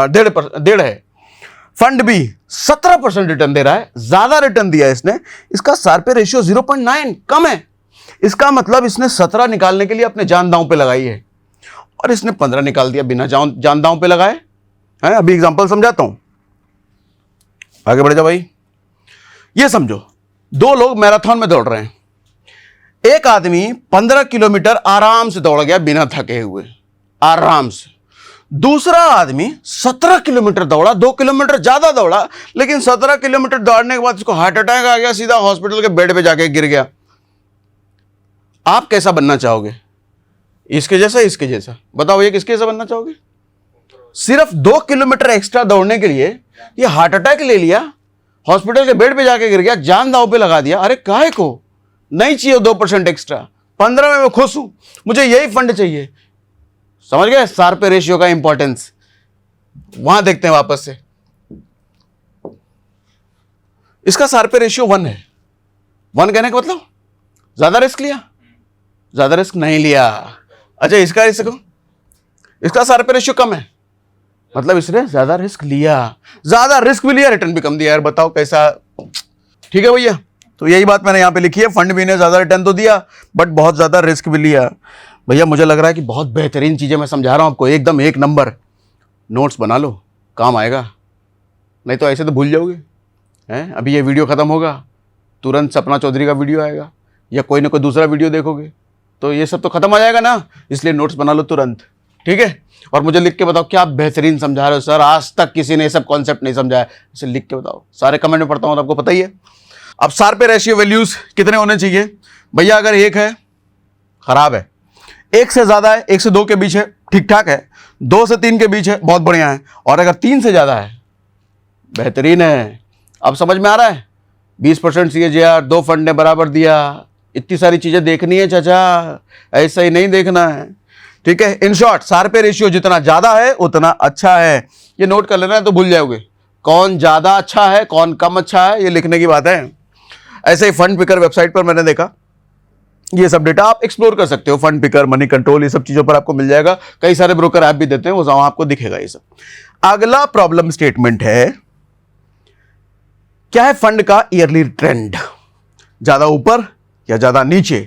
डेढ़ है। फंड बी 17% रिटर्न दे रहा है, ज्यादा रिटर्न दिया है इसने, इसका शार्पे रेशियो 0.9 कम है। इसका मतलब इसने 17 निकालने के लिए अपने जान दांव पे लगाई है और इसने 15 निकाल दिया बिना जान दांव पे लगाए है। अभी एग्जांपल समझाता हूं, आगे बढ़ जाओ भाई। ये समझो 2 लोग मैराथन में दौड़ रहे हैं। एक आदमी 15 किलोमीटर आराम से दौड़ गया बिना थके हुए, आराम से। दूसरा आदमी 17 किलोमीटर दौड़ा, 2 किलोमीटर ज्यादा दौड़ा, लेकिन 17 किलोमीटर दौड़ने के बाद उसको हार्ट अटैक आ गया, सीधा हॉस्पिटल के बेड पे जाके गिर गया। आप कैसा बनना चाहोगे? इसके जैसा, इसके जैसा? बताओ ये किसके जैसा बनना चाहोगे? सिर्फ 2 किलोमीटर एक्स्ट्रा दौड़ने के लिए ये हार्ट अटैक ले लिया, हॉस्पिटल के बेड पे जाके गिर गया, जान दांव पे लगा दिया। अरे काहे को? नहीं चाहिए 2% एक्स्ट्रा, 15 में मैं खुश हूं, मुझे यही फंड चाहिए। समझ गए शार्पे रेशियो का इंपॉर्टेंस? वहां देखते हैं वापस से। इसका शार्पे रेशियो 1 है। 1 कहने का मतलब ज्यादा रिस्क लिया, ज्यादा रिस्क नहीं लिया। अच्छा, इसका रिस्क, इसका शार्पे रेशियो कम है, मतलब इसने ज्यादा रिस्क लिया, ज्यादा रिस्क भी लिया, रिटर्न भी कम दिया। यार बताओ कैसा? ठीक है भैया, तो यही बात मैंने यहां पे लिखी है। फंड भी ने ज्यादा रिटर्न तो दिया बट बहुत ज्यादा रिस्क भी लिया। भैया मुझे लग रहा है कि बहुत बेहतरीन चीजें मैं समझा रहा हूं आपको, एकदम 1 नंबर। नोट्स बना लो, काम आएगा, नहीं तो ऐसे तो भूल जाओगे हैं। अभी ये वीडियो खत्म होगा, तुरंत सपना चौधरी का वीडियो आएगा या कोई ना कोई दूसरा वीडियो देखोगे तो ये सब तो खत्म आ जाएगा ना। इसलिए नोट्स बना लो तुरंत, ठीक है? और मुझे लिख के बताओ क्या आप बेहतरीन समझा रहे हो सर, आज तक किसी ने ये सब कॉन्सेप्ट नहीं समझाया, इसे लिख के बताओ। सारे कमेंट में पढ़ता हूं तो आपको पता ही है। अब शार्पे रेशियो वैल्यूज कितने होने चाहिए भैया? अगर 1 है खराब है, 1 से ज्यादा है, 1 से 2 के बीच है ठीक ठाक है, 2 से 3 के बीच है बहुत बढ़िया है, और अगर 3 से ज्यादा है बेहतरीन है। अब समझ में आ रहा है? 20% CAGR, 2 फंड ने बराबर दिया, इतनी सारी चीजें देखनी है चाचा, ऐसा ही नहीं देखना है, ठीक है? इन शॉर्ट शार्पे रेशियो जितना ज्यादा है उतना अच्छा है। ये नोट कर लेना है तो भूल जाओगे कौन ज्यादा अच्छा है कौन कम अच्छा है, ये लिखने की बात है। ऐसे ही फंड पिकर वेबसाइट पर मैंने देखा, ये सब डेटा आप एक्सप्लोर कर सकते हो, फंड पिकर, मनी कंट्रोल, ये सब चीजों पर आपको मिल जाएगा। कई सारे ब्रोकर ऐप भी देते हैं, वो वहां आपको दिखेगा ये सब। अगला प्रॉब्लम स्टेटमेंट है, क्या है फंड का ईयरली ट्रेंड, ज्यादा ऊपर या ज्यादा नीचे?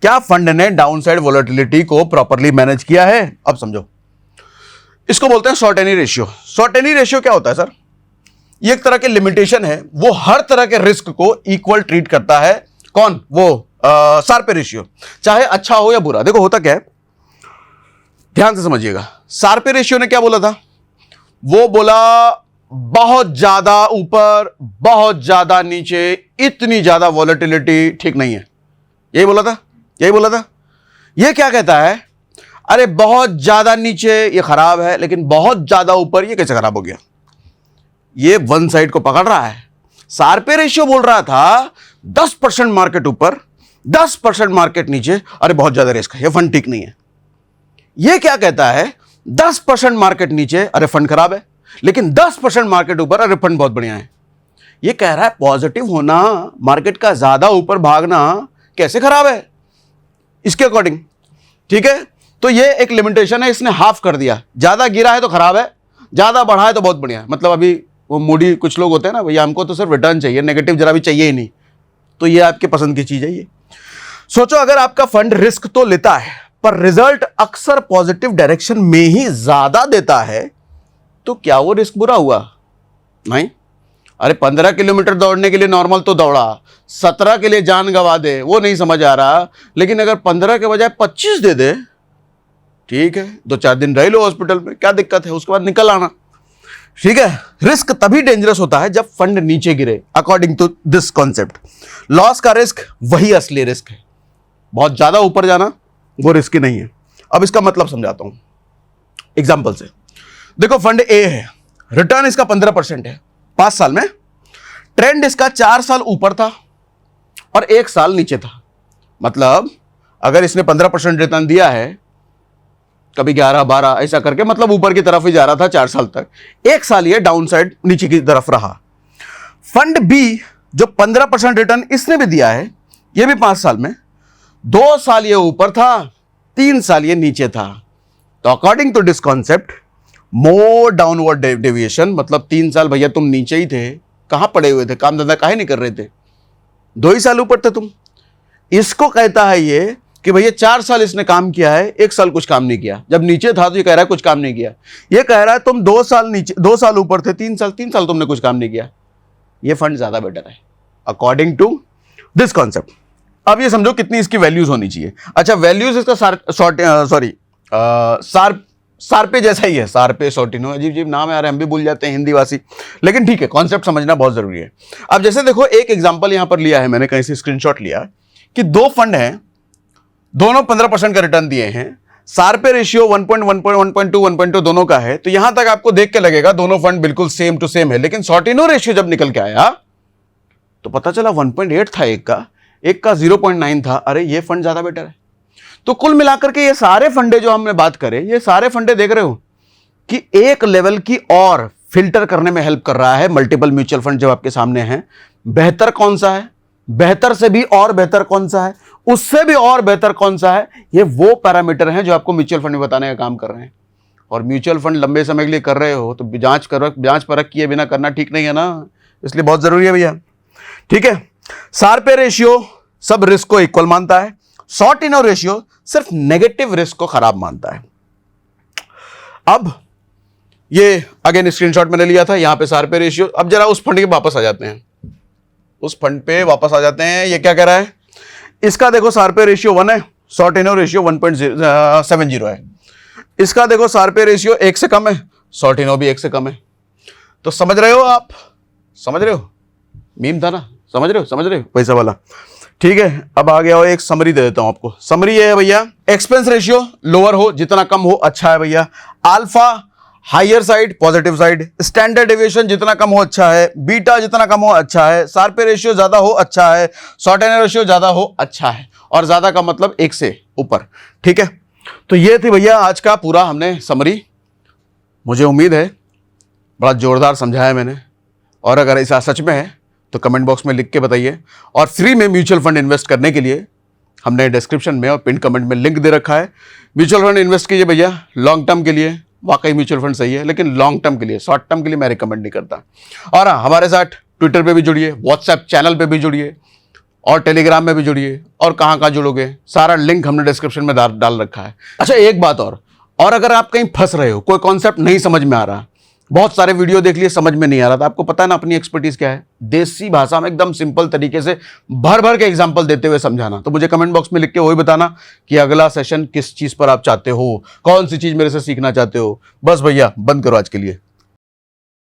क्या फंड ने डाउनसाइड वोलेटिलिटी को प्रॉपरली मैनेज किया है? अब समझो, इसको बोलते हैं शॉर्टेनी रेशियो। शॉर्टेनी रेशियो क्या होता है सर? ये एक तरह के लिमिटेशन है, वो हर तरह के रिस्क को इक्वल ट्रीट करता है। कौन? वो शार्पे रेशियो, चाहे अच्छा हो या बुरा। देखो होता क्या है, ध्यान से समझिएगा। शार्पे रेशियो ने क्या बोला था? वो बोला बहुत ज्यादा ऊपर, बहुत ज्यादा नीचे, इतनी ज्यादा वॉलेटिलिटी ठीक नहीं है। यही बोला था, यही बोला था। ये क्या कहता है? अरे बहुत ज्यादा नीचे ये खराब है, लेकिन बहुत ज्यादा ऊपर ये कैसे खराब हो गया? ये वन साइड को पकड़ रहा है। शार्पे रेशियो बोल रहा था 10% मार्केट ऊपर, 10% मार्केट नीचे, अरे बहुत ज्यादा रिस्क है, ये फंड ठीक नहीं है। ये क्या कहता है? 10% मार्केट नीचे, अरे फंड खराब है, लेकिन 10% मार्केट ऊपर, अरे फंड बहुत बढ़िया है। ये कह रहा है पॉजिटिव होना, मार्केट का ज्यादा ऊपर भागना कैसे खराब है इसके अकॉर्डिंग। ठीक है, तो ये एक लिमिटेशन है, इसने हाफ कर दिया। ज्यादा गिरा है तो खराब है, ज्यादा बढ़ा है तो बहुत बढ़िया है। मतलब अभी वो मूडी कुछ लोग होते हैं ना, भैया हमको तो सिर्फ रिटर्न चाहिए, नेगेटिव जरा भी चाहिए ही नहीं। तो ये आपके पसंद की चीज है। ये सोचो, अगर आपका फंड रिस्क तो लेता है पर रिजल्ट अक्सर पॉजिटिव डायरेक्शन में ही ज्यादा देता है, तो क्या वो रिस्क बुरा हुआ? नहीं। अरे 15 किलोमीटर दौड़ने के लिए नॉर्मल तो दौड़ा, 17 के लिए जान गंवा दे, वो नहीं समझ आ रहा। लेकिन अगर 15 के बजाय 25 दे दे, ठीक है, 2-4 दिन रह लो हॉस्पिटल में, क्या दिक्कत है, उसके बाद निकल आना। ठीक है, रिस्क तभी डेंजरस होता है जब फंड नीचे गिरे, according to this concept. Loss का रिस्क वही असली रिस्क है, बहुत ज्यादा ऊपर जाना वो रिस्की नहीं है। अब इसका मतलब समझाता हूं एग्जांपल से। देखो फंड ए है, रिटर्न इसका 15% है 5 साल में, ट्रेंड इसका 4 साल ऊपर था और 1 साल नीचे था। मतलब अगर इसने 15% रिटर्न दिया है, कभी 11-12 ऐसा करके, मतलब ऊपर की तरफ ही जा रहा था 4 साल तक, 1 साल ये डाउन साइड नीचे की तरफ रहा। फंड बी जो 15% रिटर्न इसने भी दिया है, ये भी 5 साल में, 2 साल ये ऊपर था, 3 साल ये नीचे था। तो according to this concept, more downward deviation, मतलब 3 साल भैया तुम नीचे ही थे, कहां पड़े हुए थे, काम धंधा काहे नहीं कर रहे थे, 2 ही साल ऊपर थे तुम। इसको कहता है ये कि भैया 4 साल इसने काम किया है, 1 साल कुछ काम नहीं किया। जब नीचे था तो ये कह रहा है कुछ काम नहीं किया। ये कह रहा है तुम 2 साल नीचे, 2 साल ऊपर थे, 3 साल तुमने कुछ काम नहीं किया, ये फंड ज्यादा बेटर है अकॉर्डिंग टू दिस कॉन्सेप्ट। अब ये समझो कितनी इसकी वैल्यूज होनी चाहिए। अच्छा, वैल्यूज इसका शार्पे जैसा ही है, शार्पे, शॉर्टिनो, अजीब अजीब नाम है यार, हम भी भूल जाते हैं हिंदीवासी, लेकिन ठीक है, कॉन्सेप्ट समझना बहुत जरूरी है। अब जैसे देखो, एक एग्जांपल यहां पर लिया है मैंने, कहीं से स्क्रीनशॉट लिया कि 2 फंड हैं, दोनों 15% का रिटर्न दिए हैं, शार्पे रेशियो 1.1.1.2 1.2 दोनों का है। तो यहां तक आपको देख के लगेगा दोनों फंड बिल्कुल सेम टू सेम है, लेकिन शॉर्टिनो रेशियो जब निकल के आया तो पता चला 1.8 था एक का 0.9 था। अरे ये फंड ज्यादा बेटर है। तो कुल मिलाकर के ये सारे फंडे जो हमने बात करें, ये सारे फंडे देख रहे हो कि एक लेवल की और फिल्टर करने में हेल्प कर रहा है। मल्टीपल म्यूचुअल फंड जब आपके सामने हैं, बेहतर कौन सा है, बेहतर से भी और बेहतर कौन सा है, उससे भी और बेहतर कौन सा है, ये वो पैरामीटर हैं जो आपको म्यूचुअल फंड में बताने का काम कर रहे हैं। और म्यूचुअल फंड लंबे समय के लिए कर रहे हो तो जांच परख किए बिना करना ठीक नहीं है ना, इसलिए बहुत जरूरी है भैया। ठीक है, शार्पे रेशियो सब रिस्क को इक्वल मानता है, शॉर्टिनो रेशियो सिर्फ नेगेटिव रिस्क को खराब मानता है। अब ये अगेन स्क्रीनशॉट मैंने लिया था, यहां पे शार्पे रेशियो। अब जरा उस फंड के वापस आ जाते हैं, उस फंड पे वापस आ जाते हैं। ये क्या कह रहा है, इसका देखो शार्पे रेशियो 1 है, शॉर्टिनो रेशियो 1.70 है। इसका देखो शार्पे रेशियो 1 से कम है, शॉर्टिनो भी 1 से कम है। तो समझ रहे हो आप, समझ रहे हो, मीम था ना, समझ रहे हो पैसा वाला। ठीक है, अब आ गया हो, एक समरी दे देता हूं आपको। समरी ये है भैया, एक्सपेंस रेशियो लोअर हो, जितना कम हो अच्छा है भैया। Alpha higher side, positive side. Standard deviation जितना कम हो अच्छा है, बीटा जितना कम हो अच्छा है, शार्पे रेशियो ज्यादा हो अच्छा है, शॉर्टिनो रेशियो ज्यादा हो अच्छा है, और ज्यादा का मतलब 1 से ऊपर। ठीक है, तो ये थी भैया आज का पूरा हमने समरी। मुझे उम्मीद है बड़ा जोरदार समझाया मैंने, और अगर ऐसा सच में है तो कमेंट बॉक्स में लिख के बताइए। और फ्री में म्यूचुअल फंड इन्वेस्ट करने के लिए हमने डिस्क्रिप्शन में और पिन कमेंट में लिंक दे रखा है। म्यूचुअल फंड इन्वेस्ट कीजिए भैया, लॉन्ग टर्म के लिए वाकई म्यूचुअल फंड सही है, लेकिन लॉन्ग टर्म के लिए, शॉर्ट टर्म के लिए मैं रिकमेंड नहीं करता। और हाँ, हमारे साथ ट्विटर पे भी जुड़िए, व्हाट्सएप चैनल पे भी जुड़िए और टेलीग्राम में भी जुड़िए। और कहाँ जुड़ोगे, सारा लिंक हमने डिस्क्रिप्शन में डाल रखा है। अच्छा, एक बात और अगर आप कहीं फंस रहे हो, कोई कॉन्सेप्ट नहीं समझ में आ रहा, बहुत सारे वीडियो देख लिए समझ में नहीं आ रहा था, आपको पता है ना अपनी एक्सपर्टीज क्या है, देसी भाषा में एकदम सिंपल तरीके से भर भर के एग्जांपल देते हुए समझाना, तो मुझे कमेंट बॉक्स में लिख के वही बताना कि अगला सेशन किस चीज पर आप चाहते हो, कौन सी चीज मेरे से सीखना चाहते हो। बस भैया, बंद करो आज के लिए।